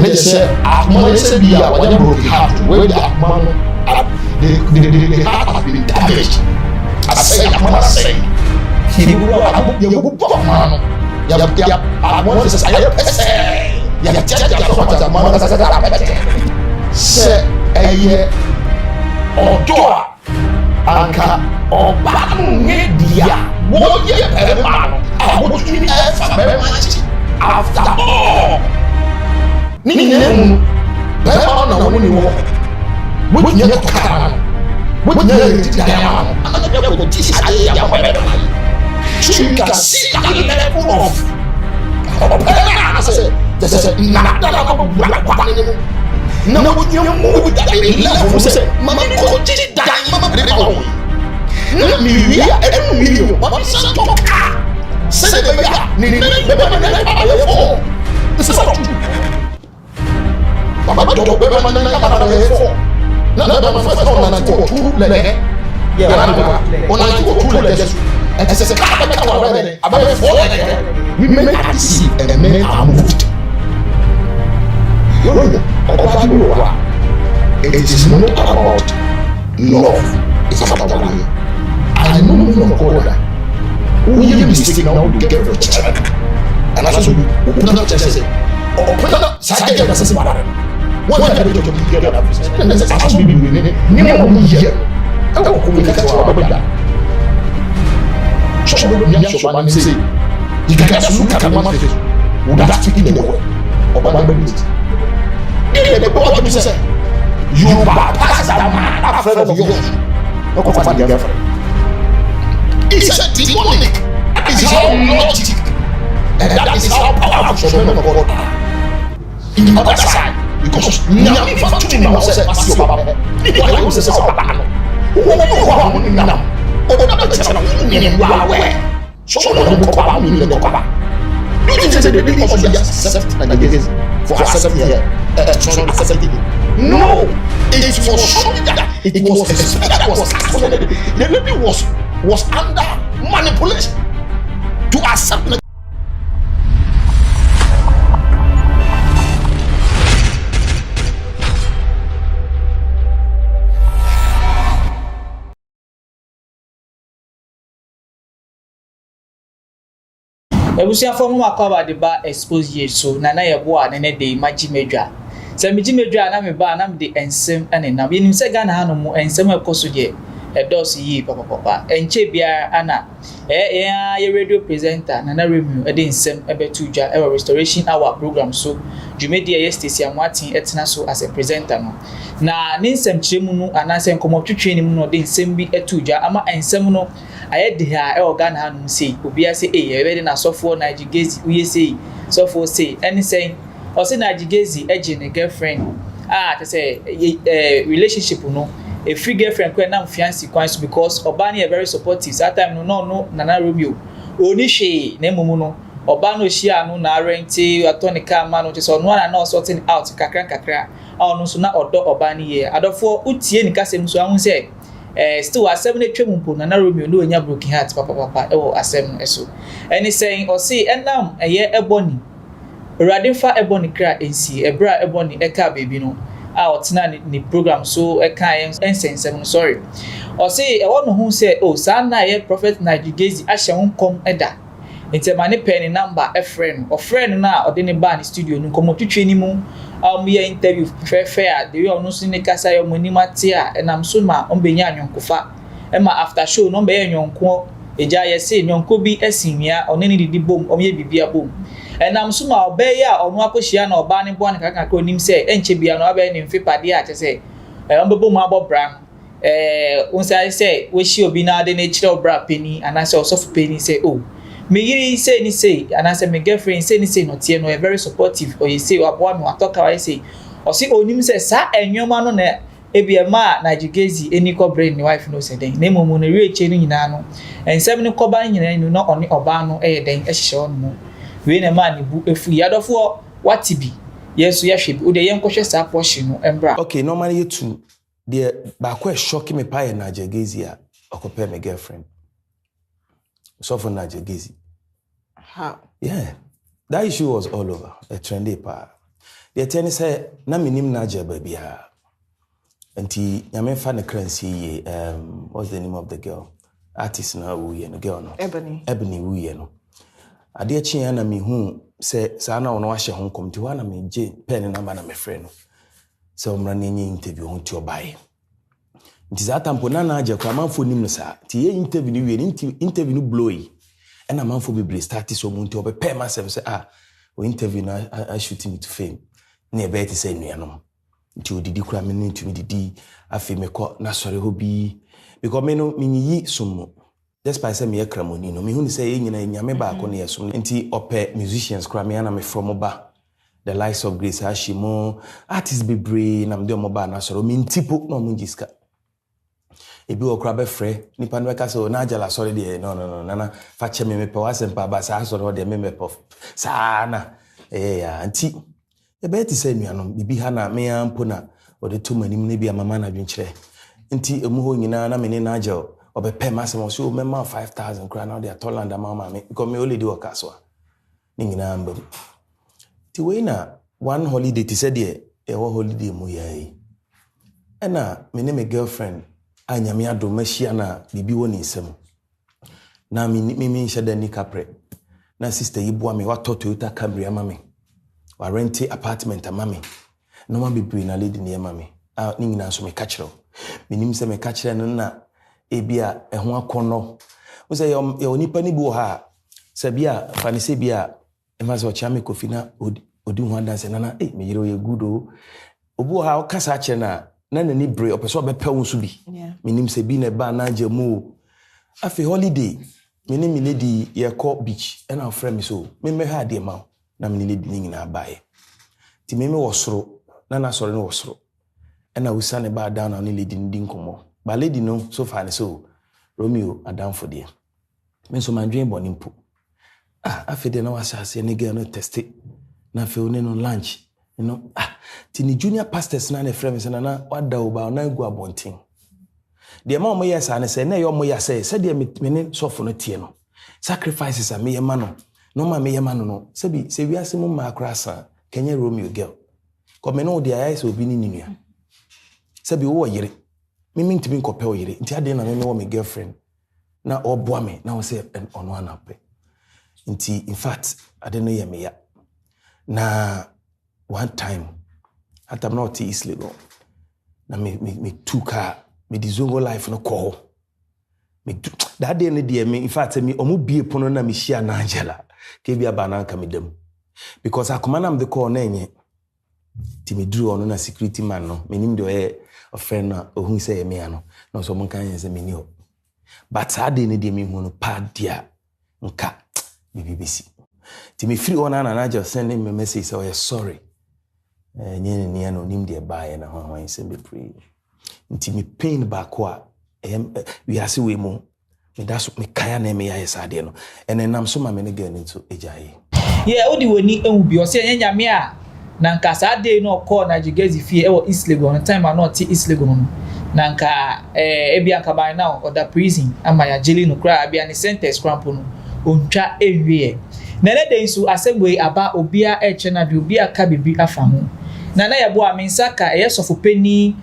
they say, "Akuma say be a one broken heart. Where the Akuma, the heart has been damaged." I say, Akuma say, "He will have you man. I want to say, say, Odoa, Anka, or Media, what ye man, I would be after all. Nini, Bella, when you walk, what you can, what you can see the level of no, you move that level. Say, Mamma, Mama, no, me, every million, but some say, this is not true. Mamma, don't go, Mamma, women are deceived and men are moved. It is not about love, it's about the way. I know no God. We are mistaken now to get rich. And that's what we open up churches. Open up Saturday and say, what are you doing to get up? And that's what we do. Never here. I will communicate to our brother. So man say, you can just look at one face. Would that speak in the way? Or one minute. The God say, you bypass that man, a friend of yours. No go find your girlfriend. It's a demonic. It's how logic. And that is how powerful some men of God are. In the other side, because Nyami Fatu now said, "What's your papa?" Why you say papa? Who now? Oh, that's a meaning so don't go back me the papa. You think say the really also accept and against for accept here. No, it was something that it was a spirit that was the lady was under manipulation to accept. Ebusia for mu akwa de ba expose ye so na ye bo a ne de magi medwa se magi medwa na me ba na me de ensem ane na ye nim se ga na hanu mu ensem ekoso de edos yi papa enche bia ana ye radio presenter na review e de ensem ebetu dwa e restoration hour program so jumedi ye station amatin etena so as a presenter no na ne ensem chiremu no ana se nkomotwetwe ni mu no de ensem bi etu dwa ama ensem no ayede ha e organ hanum sei obi ase e be na sofo Nigel Gaisie uye sei sofo sei anything o say Nigel Gaisie eje ne girlfriend te say relationship no a free girlfriend kwen na fiancé kwan so because oba na very supportive that time no nana Romeo oni hwe na emumu no oba no hia no na renti atonica ma no te so no na sorting out kakra no so na odo oba ni ye adofo utie ni kasem so ahun say still asem na twem mpo na Romeo no nya broken heart papa e wo asem eso any saying or say enam eye eboni urade fa eboni kra ensi ebra eboni eka baby no a otena ni program so eka ensensem no sorry or say e won hu say oh sa na ye prophet Nigel Gaisie ahye wonkom eda ente mane pen number e friend or friend na ode ne ba ni studio no komotwetwe ni mu ye interview fair the way onu so ne kasa yo monimate a enam so ma ombenya anyonkofa e ma after show no be anyonko eja ye say nyonko bi asinwia one ne didi bom omye bibia bom enam so ma obeya a onu akohia na oba ne bo an kaka ka onim say enche bia no abe ne mfipade a che say ombebo mu abobra unsa say we shi obi na de ne chire obra peni anase osofu peni say oh me yiri say ni say anase me girlfriend say ni say no tie no very supportive or you say aboa me watoka wa say o say onim say sa enwoma no na ebia ma Nigel Gaisie eni ko brain ni wife no say den na momo na reche no nyina no ensem ni ko ba nyina no na oni oba no den ehye on mo we na ma ni bu efu yadofo watibi yesu ya hwe bi o de yenkohwe sa portion no embra. Okay, normally you two the ba kwa shocking me pa Nigel Gaisie a okope me girlfriend so for Nigel Gaisie. How? Yeah, that issue was all over a trendy part. The ten say na minim Nigel babia. Nti nyame fa ne currency what's the name of the girl? Artist na wu ye no girl no. Ebony wu ye no. Ade chi na me hu say sa na ono ahye ho kom ti wa na me je pen number na me frɛ no. Say omra na nyi interview ho ti obae. Nti za tampo na Nigel kwa manfo nim no sa. Ti ye interview ni wie interview no blowy. And a man for be started so monti obe pay myself say we interview na I shooting to fame. Ne be ti say nuanom. Nti odidi kura me no ntumi didi afi me ko na sori hobi because me no minyi sumo. Despite say me e kramoni no me hu ni say nyina nyame ba ko ne yesum. Nti ope musicians kura me na me from oba the likes of Grace Ashimo artists be brave na me de oba na sori me ntipo na mo ngiska. Ebi okra be frɛ nipa no ka so na agala sorry de no nana fa che me pe wasempa ba sa so de me pe sa na ya anti e be ti say nuanom bibi ha na me ampo na o de to manim ne bia mama na dwenkyerɛ nti emu ho nyina na me ne na agel obe pe masem so me ma 5000 kra na de Toland mama me because me only do work so ni nyina mbam ti we na one holiday ti said e wo holiday mu yayi na me ne me girlfriend anyame ado machia na bibi woni nsem na mi sheda ni kapre na sister yiboa me wa Toyota Camry ama me wa rent apartment ama me no ma bibiri na lady ni ama me ni nyina so me kachiro minim se me kachire no na ebia eho akono wo se ye onipa ni bi wo ha se bia fa ne se bia e ma se o chame kofi na odi ho dance na me yire ye good o obu ha o kasa ache na ni bre opeso bepe won so bi minim se bi na ba na jamu afi holiday minim lady ye call beach and our friend me so me ha de ma na me lady ni na bae ti me wo soro na soro no wo soro and na usane ba down na lady ndi nkomo ba lady no so far so Romeo adam for there me so man dream bonimpo afi de na wasase ne girl no test na fe one no lunch you know tini junior pastors na ne friends na wada oba na gu abontin de ma mo yes ane say na yo mo yes say de me ne sofo no tie no sacrifices a me yema no ma me yema no se bi se wi ase mo ma krasa Kenya Romeo girl ko me no de ayai se obi ni nua se bi wo yire me ntimi nkopɛ wo yire nti ade na me wo me girlfriend na oboa me na wo say ono anape nti in fact ade no ye me ya na one time at I'm not East Lagos na me tuka me dizongo life no call me that day me in fact me omo bie pono na me shia na Angela ke bia bananka me dem because akomana am the call na enye ti me duru ono na security man no me nim de a friend na ohun say me ano no so mo kan say me ni ho but that day me hu no pa dia nka BBC ti me free on na just send me message say sorry ni ano nim de bae na ho se be pray nti me pain ba ko a we ase we mu me da so me kaya na me ya yesade no ene nam so ma me ne girl into ejaye odi woni ehu bi o se nyame a na nka sa dey no call Nigel Gaisie fie e wo East Lagos no time a no ti East Lagos no na nka ebi anka by now or the prison ama ya jeli no kra abia ne sentence cramp no ontwa ewie na ne dey so asebwe aba obia na de obia ka bibi afa ho na yabo amensaka eyesofo pani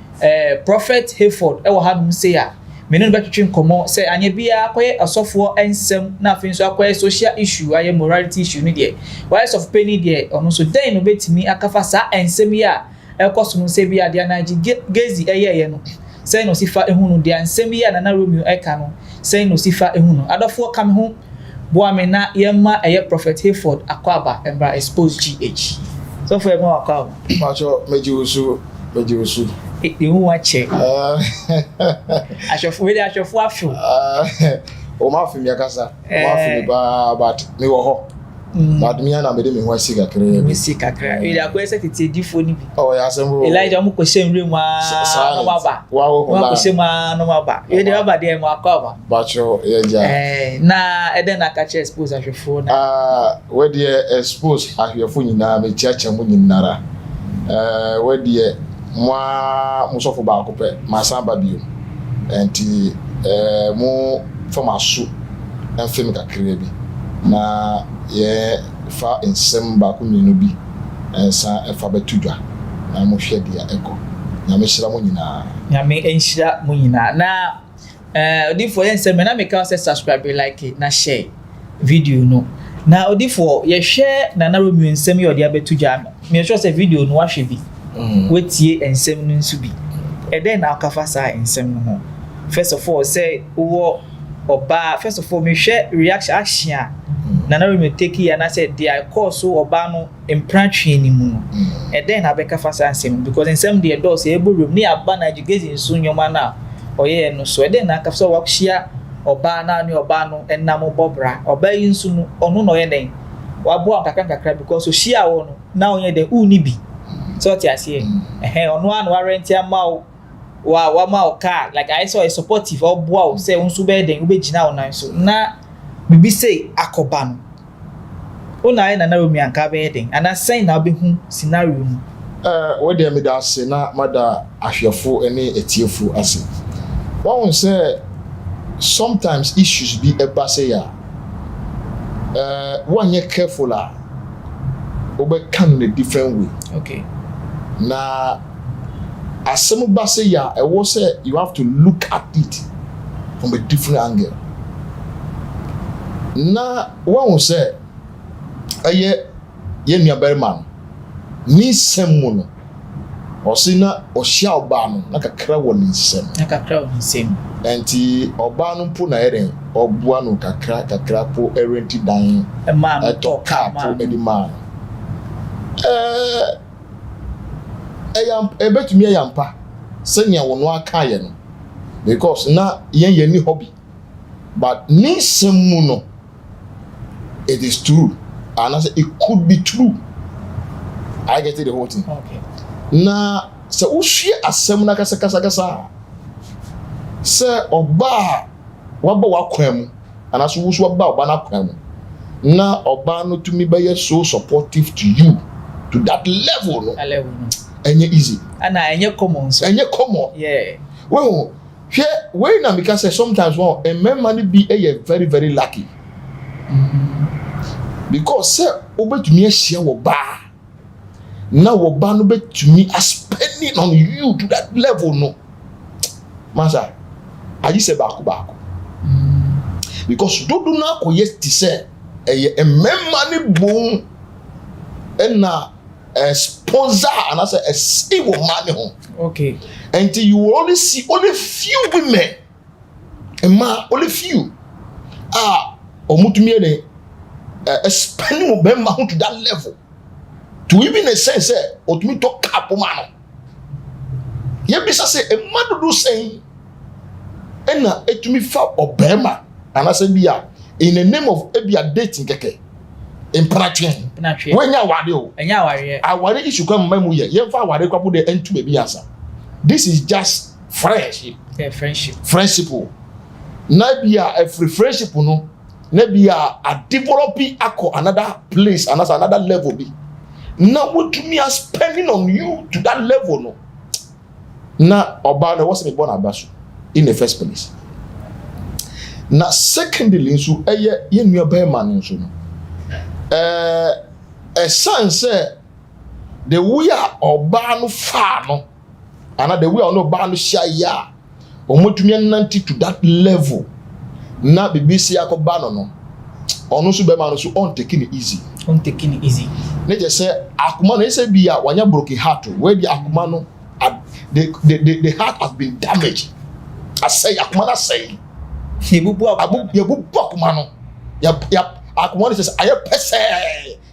prophet Hayford e wo hanum say a menenu betwetwe nkomo say anya bia akoye asofo ensem na afin so akoye social issue aye morality issue ni de why sofo pani de ono so den no betimi akafa sa ensem ya ekoso no say bia de Nigel Gaisie eye no say no sifa ehunu de ensem ya na Romeo eka no say no sifa ehunu adofo kam ho boame na yemma eye prophet Hayford akwaba embra Xposed GH so for mo akwaba macho meji usu you want check ashofo afu o ma fi mi akasa o ma fi mi ba but me wo ho but me na me de me ho asika kre ile akwese tete difo ni bi ya asembo Elijah mo ko shemre mu a no maba wa ko shema no maba ile de baba de mo akaba bacho ye na eden na ka che Xposed ashofo na we de Xposed ahwefo nyina me chiacha mu nyinara we de musofo ba ko pe masamba bio enti mo formasu enfim kakre bi na ye fa ensem ba ko minu bi ensa efa betudwa na mo hwe dia eko nyame hyira mo nyina nyame enhyira mo nyina na odifo yensem na make us subscribe like na share video no na odifo ye hwe na Romeo ensem ye odi abetudwa me sure say video no ahwe bi wetie ensem no nsu bi eden na akafa sa ensem no ho first of all say wo oba first of all me hwe reaction action na Romeo take ya na say they course oba no impratwe ni mu no eden na beka fa sa ensem because ensem dey do say ebo room ni aba Nigel Gaisie nsu nyoma na oye no so eden na akafa so wakhia oba na ni oba no enam bobra oba yi nsu no onu no ye den wabo akakakakra because so hia wo no na onye den uni bi so ti asie onu anu warranty ama wa ma o car like I saw a supportive obo say unsu be den ube gina onan so na bibi say akoba no una na Romeo anka be den ana say na be hu scenario no we dey me da say na mada ahwefo ene etiefo ase won say sometimes issues be eba say ya one you careful obe can in a different way. Okay. Na asemu ba say ya I was say you have to look at it from a different angle. Na one say ye nua berman ni semu no osina ohia oba no na kakra wo ni sem. Na kakra wo ni sem. Enti oba no mpo na yeren obua no kakra po erenti dan e man to car po edi man ebetumi yampa senya wono aka ye no because na yen ni hobby but ni semu no it is true and I say it could be true. I get the whole thing. Okay. Na se uhwe asem na kasa se oba waba wakwam anaso wusu oba oba na kwam na oba no to me be so supportive to you to that level no enye easy ana enye common so enye common yeah well here na because sometimes one a man be very very lucky because say obetumi ahia wo ba na wo ba no betumi spending on you to that level no masa ayi se baako because dodo na ko yesti say a memma ni bon na sponsor and as a see woman home. Okay. And you will only see only few women. And ma only few. Omutumi spending memma to that level. To even a sense otumi to cap man. Ye bisa say a man do saying ena etumi fa obema anase bia in the name of ebia dating keke impratien when ya wade o enya ware aware issue kwa mamu ye fa aware kwapo de entu be biasa. This is just friendship. Yeah, friendship na bia a free friendship no na bia a developing ako another place another level be na what to me are spending on you to that level no na oba no was me born abaso in the first place. Na secondly so ye nua ba man so no a son say the way oba no fa no and the way no ba no hia ya omotumi nanti to that level na BBC akoba no ono so be man so on taking it easy ne je say akuma no say bia wanya broken heart where the akuma no the heart has been damaged. I say akuma na say yebubu akuma no ya akuma says aye pese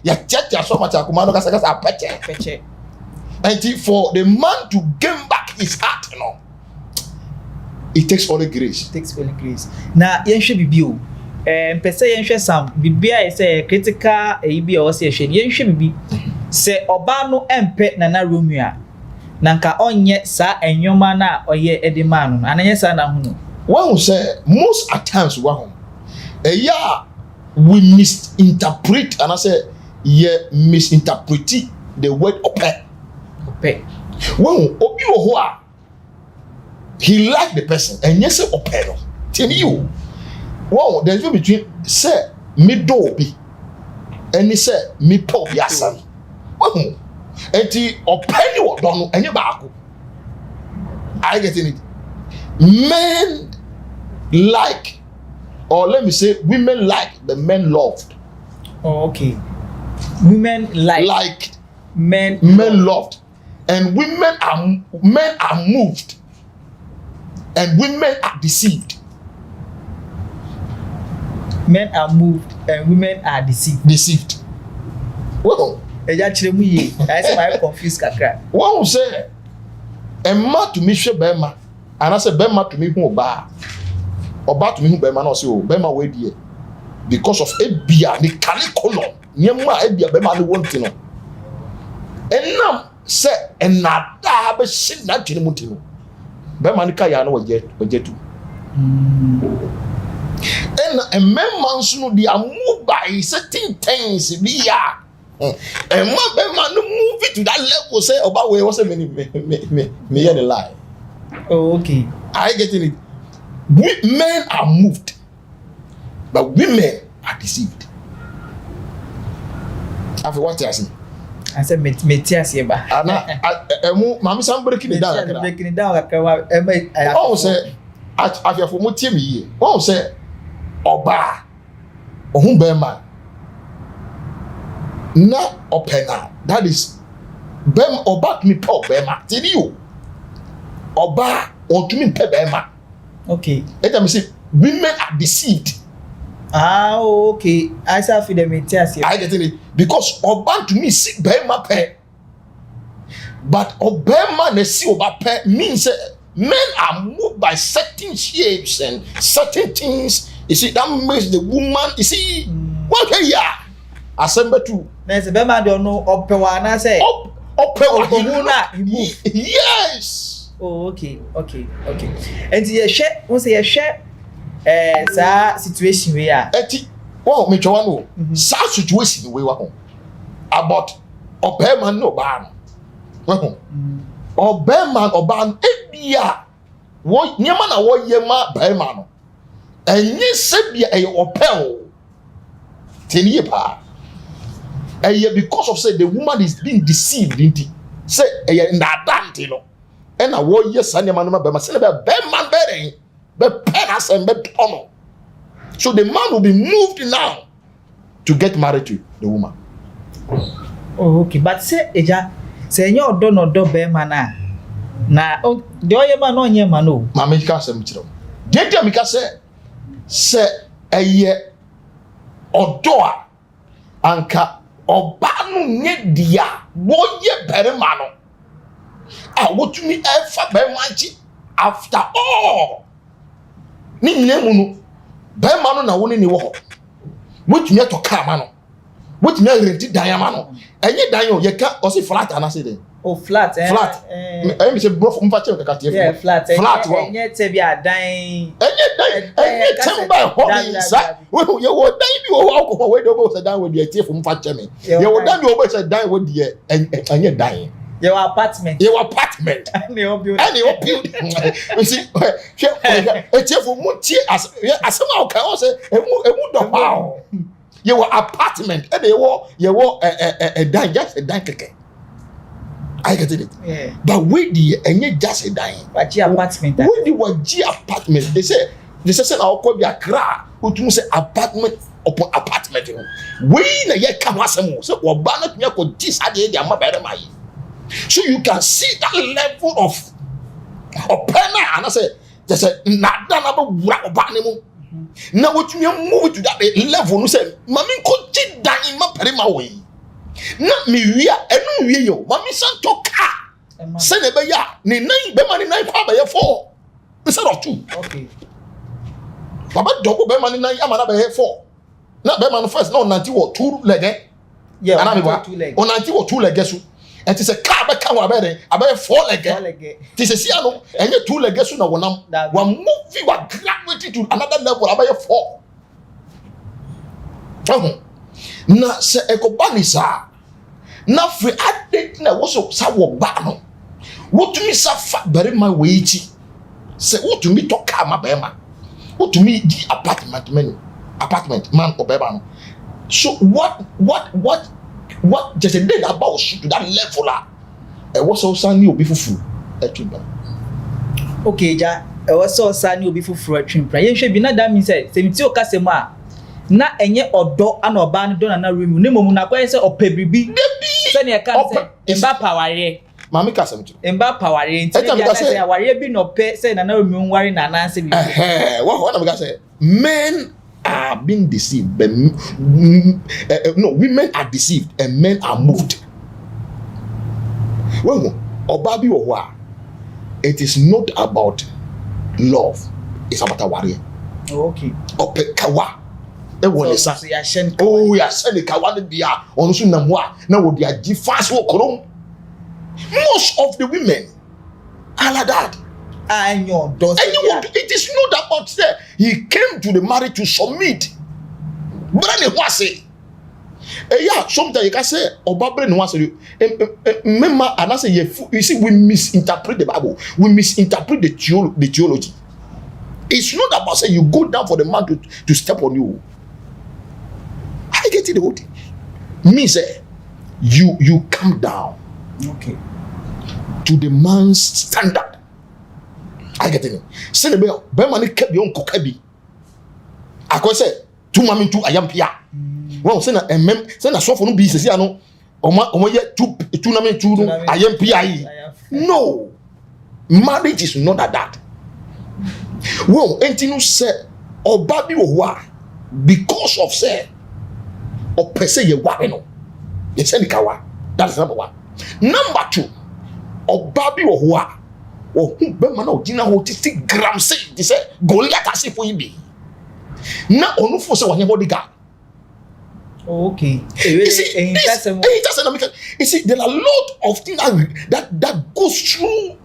ya chacha so much akuma no kasa peche and for the man to gain back his heart you know it takes only grace. Na yenhwe bibi o pese yenhwe sam bibia e say critical bia o say hwe yenhwe bibi se oba no empe na Romeo nanka onye sa enyoma na oye edimanu ananye sa na hu no one say most at times one we misinterpret and I say misinterpret the word ope when obi ho a he like the person and yes say ope no tell you wow there's no between say me do obi and he say me pop yasan wow enti openi odo enye baako. I getting it? Men like, or let me say women like the men loved. Oh, okay. Women like men loved. And men are moved. And women are deceived. Men are moved and women are deceived. Well, I say my confused kakra. One will say, Emma to me she bema, and I say bema to me who ba, or ba to me who bema no say oh bema we die, because of ebia ni curriculum, nyema ebia bema ni want to know. Enam say enada be sin na tini mutino. Bema ni kaya no we tu. And a man no they are moved by certain things via and man move it to that level say about where was a me hear the lie. Oh, okay. I getting it. Men are moved, but women are deceived. After what I see. I said metiasi ba. Ana mama sam breaking it down. Breaking it down kakra. Oh say after for mo tie me ye. Oh say Oba ohun bema na opena, that is bem oba me pe bema tini you oba on to me pe bema. Okay, let me say women are deceived. Okay, I say for them I get it because oba to me see bema pe, but obema na see oba pe means men are moved by certain shapes and certain things. You see, that makes the woman, you see, what here? Assemble too. There's a bema don't know, Opewana say, yes. Oh, okay. And you share, once you share, situation we are. Well, me chawano, such situation we were home. About Obema no ban. Obema oban, ebia. What Yamana, what Yama, Bemano. And yes, a opel. Teniye pa. And because of say the woman is being deceived, didn't he? Say in that dante no. And I want yes, and Yamanuma Bema say be man bearing, be penas and be pono. So the man will be moved now to get married to the woman. Oh, okay, but say eja, say your do no do Bema na do Yema no Yema no. Mama ka say mchiro. Dedia mi ka say eye odo a anka oba no nye dia wo ye berema no a wotumi efa berema nchi after all ni nyemu no berema no na woni ni wo ho wotumi to car ma no wotumi renti dan ma no enye dan yo ye ka o si flat ana se de. Oh, flat. Flat. I me say bro from fat check yeah, flat. Flat. Enye te bi adan. Enye temba hobby sa. We you wo dan bi wo alcohol we do bo say dan we dey tie from fat check me. You wo dan bi wo say dan we dey enye dan. Your apartment. Any build. You see, tie from mo tie as ma o kan say emu do pa. Your apartment e dey wo a dan just a dan keke. I get it. Yeah. But we the enye just dying. But your apartment. We the what G apartment. They say I'll call be a cra. Who to say apartment upon apartment. We na ye come asemo. So we ban me ko this ade dey am better my. So you can see that level of opena and I say just na na ba wura oba ne mu. Na what you move to that level no say mami ko ji dan ma pere ma we. Na mi wia enu wie yo mami san to car se ne be ya ni nan be mani nan kwa be ye 4 instead of 2. Okay, baba dogo be mani nan amana be ye 4 na be man first na onanti wo 2 lege yeah ana me ba onanti wo 2 lege so enti se car be kan wa be den abe 4 lege ti se sia no enye 2 lege so na wonam wa move wa graduate to another level abe ye 4 na se ekobani sa na free adent na wo so sa wo ba no wotumi sa fa bere ma we chi se wotumi to ka ma be ma wotumi di apartment man obeba no. So what what just a day about shoot to that level was also new be fufu etwimpa okay ja was also new be fufu etwimpa yen hwe bi na that means say semiti o kasem a na enye odo ana oba ne do na room ne momu na kwa say opebribi se ne kan say emba paware mama kasem to emba paware nti ya say aware bi no pe say na room ware na na say bi what am I say men are being deceived but no, women are deceived and men are moved. Well, obabi owa, it is not about love, it's about a warrior. Okay. Ope kawa. Oh, yeah, send the kawa dia on sunamwa. Now would dia fast walk. Most of the women are like that. It is not about say he came to the marriage to submit. Brother was say, yeah, sometimes you can say Obabre no was say remember and I say you see we misinterpret the Bible, we misinterpret the theology. It's not about say you go down for the man to step on you. I get it the whole thing. Me say you come down, okay, to the man's standard. I get it. Say the bell, Berman kept your own cocabi. I could say, 2 mammy 2 ayampia. Well, send a mem, send a soft no business, ya no, or yet 2 naming 2 ayampia. No, marriage is not like that. Well, anything say, or baby or what, because of say, or per se, you want no. You send the kawa. That is number 1. Number 2, or baby or what. Oh, Bema na ojina ho 50 grams say they say Goliath as for be. Na onu fo say wanye bodyguard. Okay. You see, there are a lot of things that goes through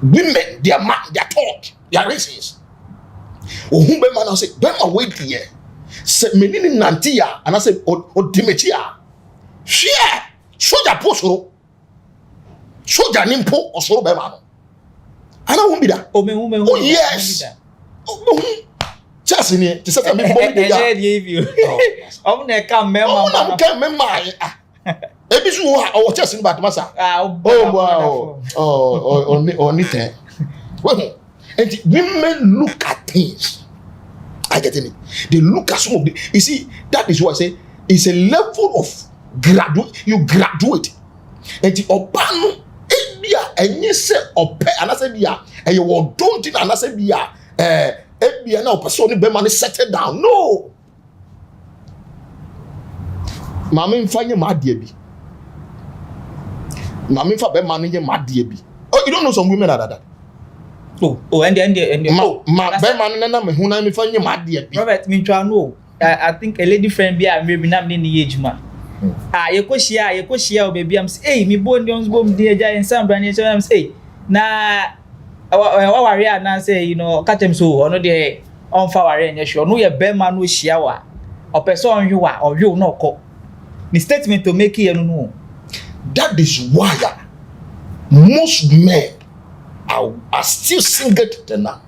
women, their mind, their thought, their reasons. Oh, Bema na say Bema wait here. Say menini nantia and I say odimetia. Share. Soja posoro. Soja nimpo osoro Bema. And I won't be that. Oh, yes. Just in here. Just as I mean, I'm gonna come, I'm coming, my. Every so I just in back, Massa. Oh, wow. Oh, anything. Well, and women look at things. I get it. They look at some of the. You see, that is what I say. It's a level of graduate. You graduate. And the Obano. Enye se ope anase bia eye wo don't think anase bia bia na person ni be man settle down no mama mfanye madie bi mama mfa be man nye madie bi oh you don't know some women are that and ma be man na me hu na me fanye madie bi Robert me twa no I think a lady friend bi a maybe na me ni ejuma yekoshia o baby am say hey me bond ons bom dey ja ensam brand say am say na wa ware na say you know katem so ono dey on fa ware nya sure no ye be man no hia wa o person on hwe o hwe no ko ni statement to make here no. That is why most men are still single till now,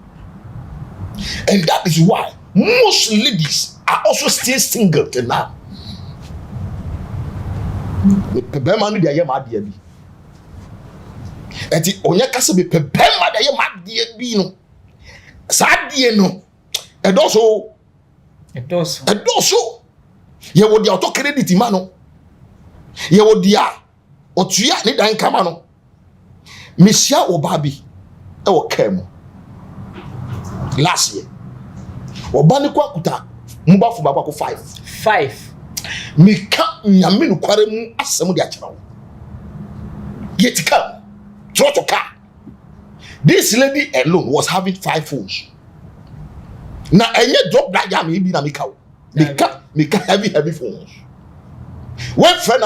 and that is why most ladies are also still single till now. Bema no dey madie bi enti onya kase be bema dey madie bi no sadie no edoso ye wo dia auto credit ma no ye wo dia otua ni dan kama no mesia oba bi e wo kam last year oba ni kwa kuta mubafo baba ko 5 Mika nyame no kware mu asem de akirawo yetika trotoka. This lady alone was having 5 phones. Na enye drop that jam bi na mika heavy phones. When friend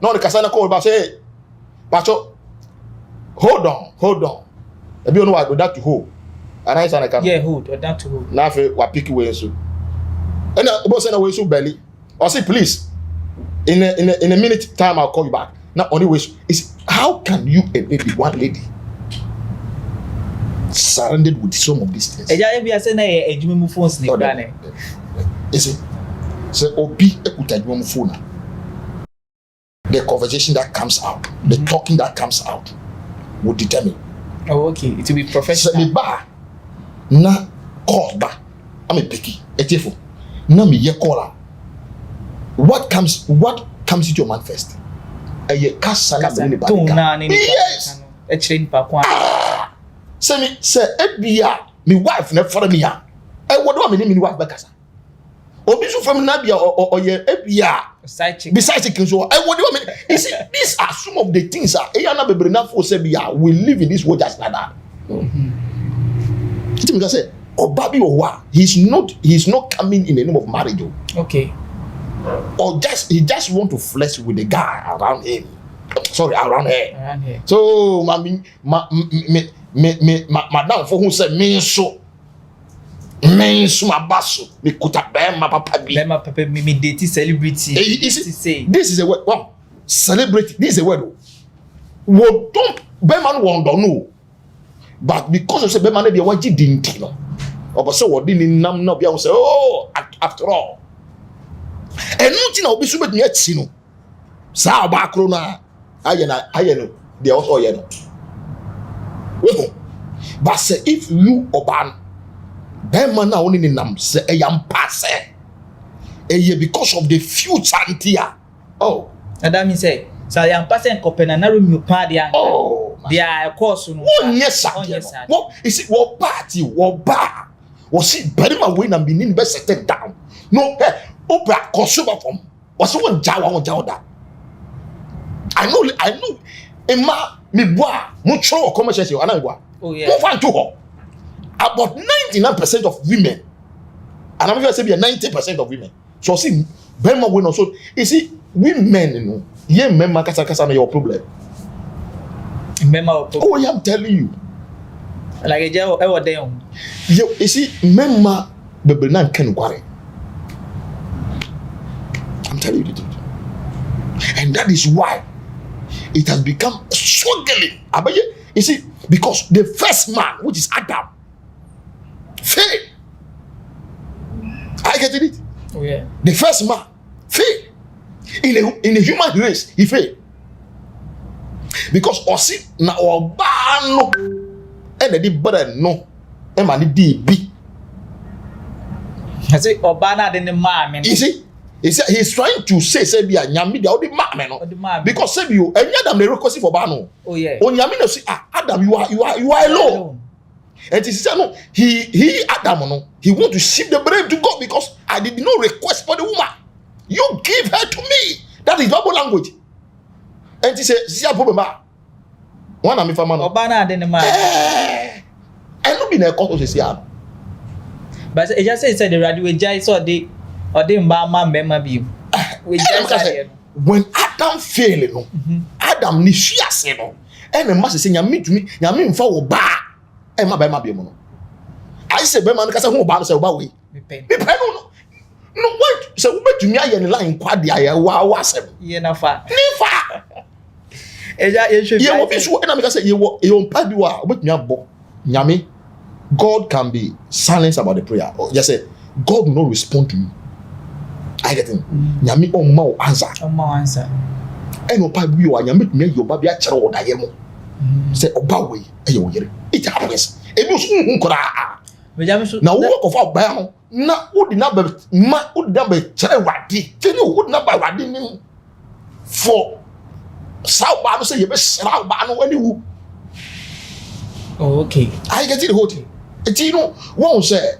no the kasana call ba say pacho hold on ebi onu wa go that to hold and I say na hold that to hold na fe wa pick way so and obo say na way so belly or say please in a minute time I'll call you back. Now only way is how can you one lady surrounded with some of these things? Eja ebi ase na ejumi mu phones ni gba ne. Is it? So obi ekuta ejumi mu phone. the conversation that comes out, the talking that comes out will determine. Oh, okay. It will be professional. So me ba na call ba. I'm a picky. Etefo. Na me ye call. What comes into your mind first? Ye kasa na me ba. Yes. A train pa kwa. Say me say ebia me wife na for me ya. What do I mean me wife ba kasa? Obi so from na bia or ye ebia side chick. Besides chicken, so what do I mean? You see, these are some of the things we live in this world just like that. Say, Babi or he's not coming in the name of marriage. Okay. Or he just want to flesh with the guy around him. Sorry, around her. Around here. So, madam for who said me so. My basso, me kuta bema papa me date celebrity. This is a word. Well, celebrity. This is a word. Well, don't bema no don't know. But because of say bema no be what you didn't know. Or so what didn't nam no be say oh after all. And nothing na obi so bet me ati no. Sa ba kro na aye no. They also ye no. But say if you oban Bema na only nam se eyam passe. Eye because of the future antia. Oh. And that means say so yam passe en kopena na room pa dia. Oh. Dia course no. Yes sir. What is it what party what bar? Was it very man we na binin be settle down. No hey opera consumer from. Was one jawa that. I know Emma me boa mo tro commercial anagwa. Oh yeah. Mo fan to her. About 99% of women, and I'm going to say 90% of women. So see, Bema will also. You see, women, you know, yeah, Bema kasa your problem. Oh, yeah, I'm telling you. Like a jail, ever down. You see, Bema, the nan can worry. I'm telling you the truth, and that is why it has become struggling. You see, because the first man, which is Adam, fail. I get it. Oh yeah. The first man fail. In the human race, he failed. Because osi na oba no and the brother no e ma ni bi. I say oba na de man. You see? He's trying to say be a nyami de odi man no. Because say you Adam the request for ba no. Oh yeah. O nyami no say Adam you are alone. And he said, no, he Adam, no, he want to shift the blame to God because I did not request for the woman. You give her to me. That is Bible language. And he said, see a problem. One of my family. Obana didn't man. And not be a cause of the sea. But it just said the radio jai so they or they mama member be. When Adam failed, no, Adam ni shia say no. And the master say, "Nyami to me, nyami mfa wo ba." Emma by my no. I say be man kasa ho ba no say ba we. Me pen no. No wait, say we betumi aye ne line kwade aye wa asem. Ye na fa. Ni fa. Eja ye hwe. Ye wo bi so na me kasa ye wo mpa bi wa obetumi abo. Nyame God can be silent about the prayer. Just say God will not respond to you. I get him. Nyame on ma answer. On ma answer. E no pa bi wa nyame betumi aye oba bi a kire wo da ye mo. Say oba we aye wo yere. It happens. Ebi so nkura. Na wo ko fa ba ho. Na wo di na ba ma wo di na ba kire wade. Teni wo di na ba wade ni for sao ba no say ye be sra ba no ani wu. Oh, okay. I get it the whole thing. You know, one say